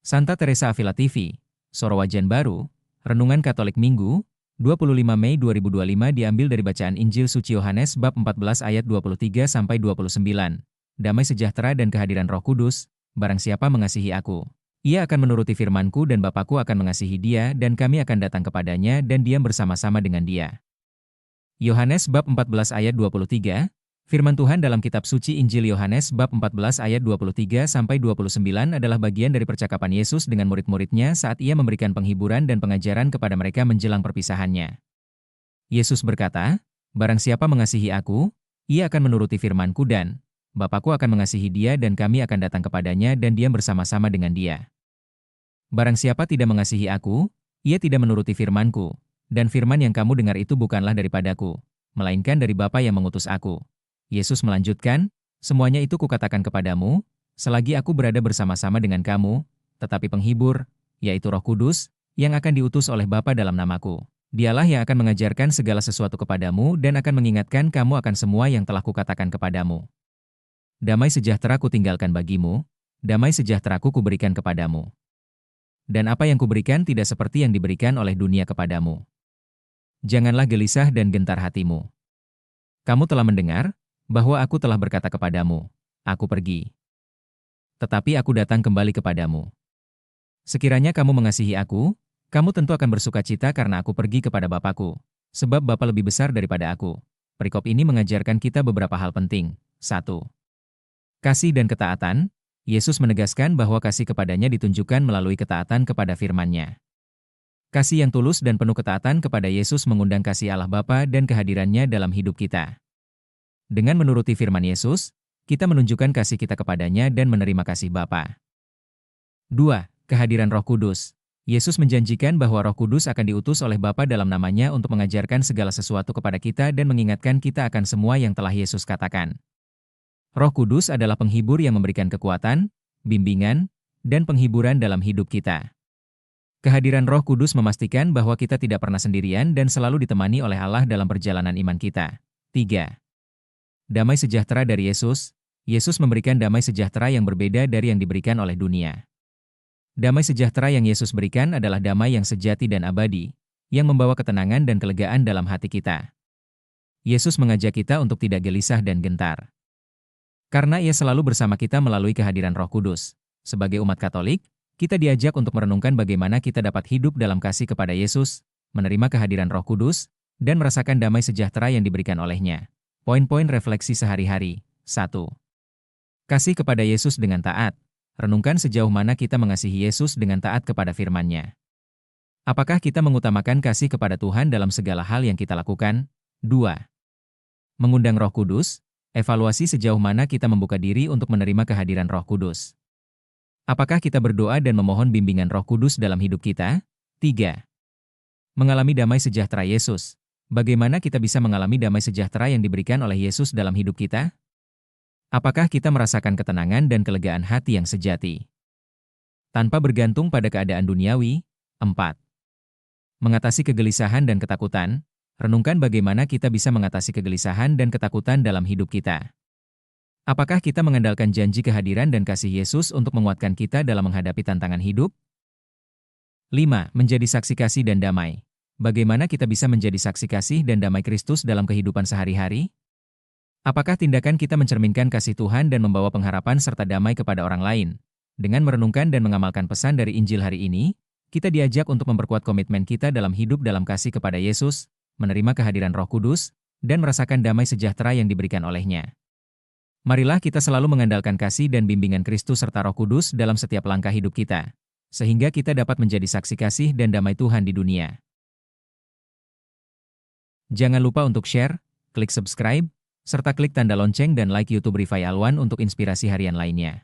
Santa Teresa Avila TV, Soro Wajan Baru, Renungan Katolik Minggu, 25 Mei 2025 diambil dari bacaan Injil Suci Yohanes bab 14 ayat 23-29. Damai sejahtera dan kehadiran Roh Kudus, barang siapa mengasihi aku, ia akan menuruti firman-Ku dan Bapa-Ku akan mengasihi dia dan kami akan datang kepadanya dan diam bersama-sama dengan dia. Yohanes bab 14 ayat 23, firman Tuhan dalam kitab suci Injil Yohanes bab 14 ayat 23-29 adalah bagian dari percakapan Yesus dengan murid-muridnya saat ia memberikan penghiburan dan pengajaran kepada mereka menjelang perpisahannya. Yesus berkata, "Barang siapa mengasihi aku, ia akan menuruti firman-Ku dan Bapa-Ku akan mengasihi dia dan kami akan datang kepadanya dan diam bersama-sama dengan dia. Barang siapa tidak mengasihi aku, ia tidak menuruti firman-Ku, dan firman yang kamu dengar itu bukanlah daripadaku, melainkan dari Bapa yang mengutus aku." Yesus melanjutkan, "Semuanya itu kukatakan kepadamu, selagi aku berada bersama-sama dengan kamu, tetapi penghibur, yaitu Roh Kudus, yang akan diutus oleh Bapa dalam namaku. Dialah yang akan mengajarkan segala sesuatu kepadamu dan akan mengingatkan kamu akan semua yang telah kukatakan kepadamu. Damai sejahtera kutinggalkan bagimu, damai sejahteraku kuberikan kepadamu. Dan apa yang kuberikan tidak seperti yang diberikan oleh dunia kepadamu. Janganlah gelisah dan gentar hatimu. Kamu telah mendengar bahwa aku telah berkata kepadamu, aku pergi. Tetapi aku datang kembali kepadamu. Sekiranya kamu mengasihi aku, kamu tentu akan bersukacita karena aku pergi kepada Bapa-Ku, sebab Bapa lebih besar daripada aku." Perikop ini mengajarkan kita beberapa hal penting. 1. Kasih dan ketaatan. Yesus menegaskan bahwa kasih kepadanya ditunjukkan melalui ketaatan kepada firman-Nya. Kasih yang tulus dan penuh ketaatan kepada Yesus mengundang kasih Allah Bapa dan kehadirannya dalam hidup kita. Dengan menuruti firman Yesus, kita menunjukkan kasih kita kepadanya dan menerima kasih Bapa. 2. Kehadiran Roh Kudus. Yesus menjanjikan bahwa Roh Kudus akan diutus oleh Bapa dalam namanya untuk mengajarkan segala sesuatu kepada kita dan mengingatkan kita akan semua yang telah Yesus katakan. Roh Kudus adalah penghibur yang memberikan kekuatan, bimbingan, dan penghiburan dalam hidup kita. Kehadiran Roh Kudus memastikan bahwa kita tidak pernah sendirian dan selalu ditemani oleh Allah dalam perjalanan iman kita. 3. Damai sejahtera dari Yesus. Yesus memberikan damai sejahtera yang berbeda dari yang diberikan oleh dunia. Damai sejahtera yang Yesus berikan adalah damai yang sejati dan abadi, yang membawa ketenangan dan kelegaan dalam hati kita. Yesus mengajak kita untuk tidak gelisah dan gentar. Karena Ia selalu bersama kita melalui kehadiran Roh Kudus. Sebagai umat Katolik, kita diajak untuk merenungkan bagaimana kita dapat hidup dalam kasih kepada Yesus, menerima kehadiran Roh Kudus, dan merasakan damai sejahtera yang diberikan oleh-Nya. Poin-poin refleksi sehari-hari. 1. Kasih kepada Yesus dengan taat. Renungkan sejauh mana kita mengasihi Yesus dengan taat kepada firman-Nya. Apakah kita mengutamakan kasih kepada Tuhan dalam segala hal yang kita lakukan? 2. Mengundang Roh Kudus. Evaluasi sejauh mana kita membuka diri untuk menerima kehadiran Roh Kudus. Apakah kita berdoa dan memohon bimbingan Roh Kudus dalam hidup kita? 3. Mengalami damai sejahtera Yesus. Bagaimana kita bisa mengalami damai sejahtera yang diberikan oleh Yesus dalam hidup kita? Apakah kita merasakan ketenangan dan kelegaan hati yang sejati? Tanpa bergantung pada keadaan duniawi. 4. Mengatasi kegelisahan dan ketakutan. Renungkan bagaimana kita bisa mengatasi kegelisahan dan ketakutan dalam hidup kita. Apakah kita mengandalkan janji kehadiran dan kasih Yesus untuk menguatkan kita dalam menghadapi tantangan hidup? 5. Menjadi saksi kasih dan damai. Bagaimana kita bisa menjadi saksi kasih dan damai Kristus dalam kehidupan sehari-hari? Apakah tindakan kita mencerminkan kasih Tuhan dan membawa pengharapan serta damai kepada orang lain? Dengan merenungkan dan mengamalkan pesan dari Injil hari ini, kita diajak untuk memperkuat komitmen kita dalam hidup dalam kasih kepada Yesus, menerima kehadiran Roh Kudus, dan merasakan damai sejahtera yang diberikan oleh-Nya. Marilah kita selalu mengandalkan kasih dan bimbingan Kristus serta Roh Kudus dalam setiap langkah hidup kita, sehingga kita dapat menjadi saksi kasih dan damai Tuhan di dunia. Jangan lupa untuk share, klik subscribe, serta klik tanda lonceng dan like YouTube Rifai Alwan untuk inspirasi harian lainnya.